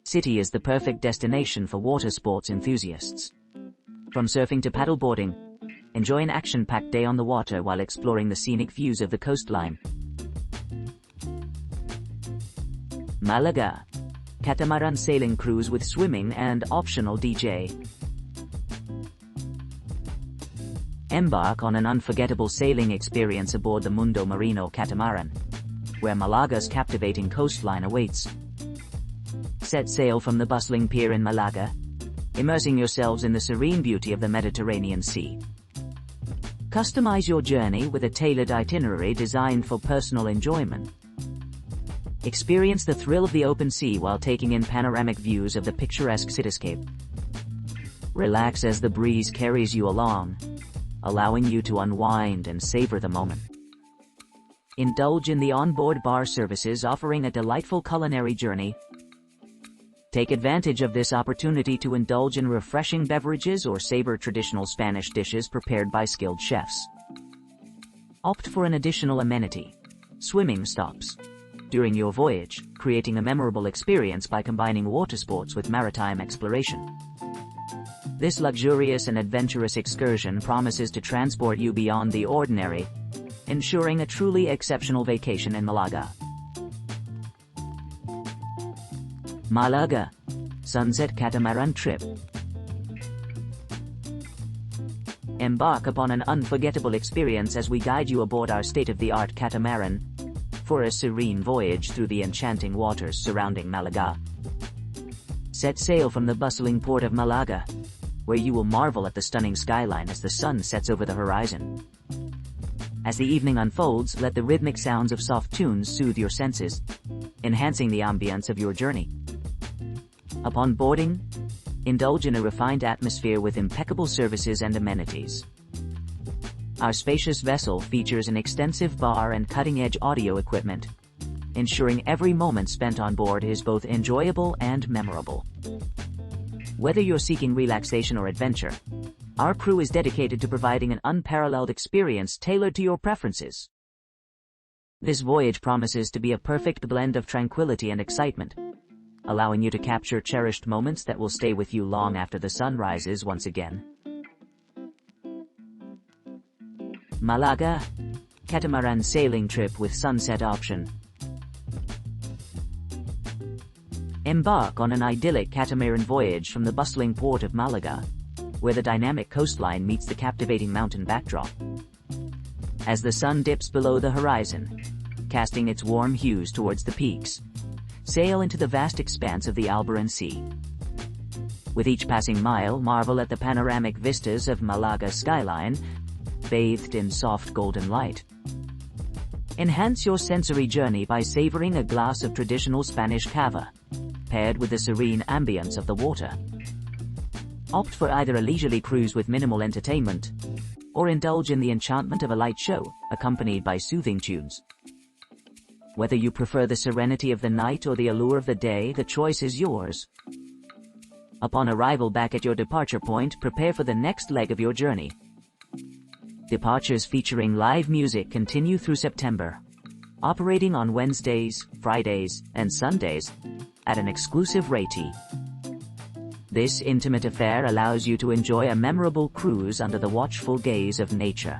city is the perfect destination for water sports enthusiasts. From surfing to paddleboarding, enjoy an action-packed day on the water while exploring the scenic views of the coastline. Malaga. Catamaran sailing cruise with swimming and optional DJ. Embark on an unforgettable sailing experience aboard the Mundo Marino Catamaran, where Malaga's captivating coastline awaits. Set sail from the bustling pier in Malaga, immersing yourselves in the serene beauty of the Mediterranean Sea. Customize your journey with a tailored itinerary designed for personal enjoyment. Experience the thrill of the open sea while taking in panoramic views of the picturesque cityscape. Relax as the breeze carries you along, allowing you to unwind and savor the moment. Indulge in the onboard bar services offering a delightful culinary journey. Take advantage of this opportunity to indulge in refreshing beverages or savor traditional Spanish dishes prepared by skilled chefs. Opt for an additional amenity, swimming stops, during your voyage, creating a memorable experience by combining water sports with maritime exploration. This luxurious and adventurous excursion promises to transport you beyond the ordinary, ensuring a truly exceptional vacation in Malaga. Malaga. Sunset Catamaran Trip. Embark upon an unforgettable experience as we guide you aboard our state-of-the-art catamaran for a serene voyage through the enchanting waters surrounding Malaga. Set sail from the bustling port of Malaga, where you will marvel at the stunning skyline as the sun sets over the horizon. As the evening unfolds, let the rhythmic sounds of soft tunes soothe your senses, enhancing the ambience of your journey. Upon boarding, indulge in a refined atmosphere with impeccable services and amenities. Our spacious vessel features an extensive bar and cutting-edge audio equipment, ensuring every moment spent on board is both enjoyable and memorable. Whether you're seeking relaxation or adventure, our crew is dedicated to providing an unparalleled experience tailored to your preferences. This voyage promises to be a perfect blend of tranquility and excitement, allowing you to capture cherished moments that will stay with you long after the sun rises once again. Malaga. Catamaran sailing trip with sunset option. Embark on an idyllic catamaran voyage from the bustling port of Malaga, where the dynamic coastline meets the captivating mountain backdrop. As the sun dips below the horizon, casting its warm hues towards the peaks, sail into the vast expanse of the Alboran Sea. With each passing mile, marvel at the panoramic vistas of Malaga's skyline, bathed in soft golden light. Enhance your sensory journey by savoring a glass of traditional Spanish cava, paired with the serene ambience of the water. Opt for either a leisurely cruise with minimal entertainment, or indulge in the enchantment of a light show, accompanied by soothing tunes. Whether you prefer the serenity of the night or the allure of the day, the choice is yours. Upon arrival back at your departure point, prepare for the next leg of your journey. Departures featuring live music continue through September, operating on Wednesdays, Fridays, and Sundays at an exclusive rate. This intimate affair allows you to enjoy a memorable cruise under the watchful gaze of nature.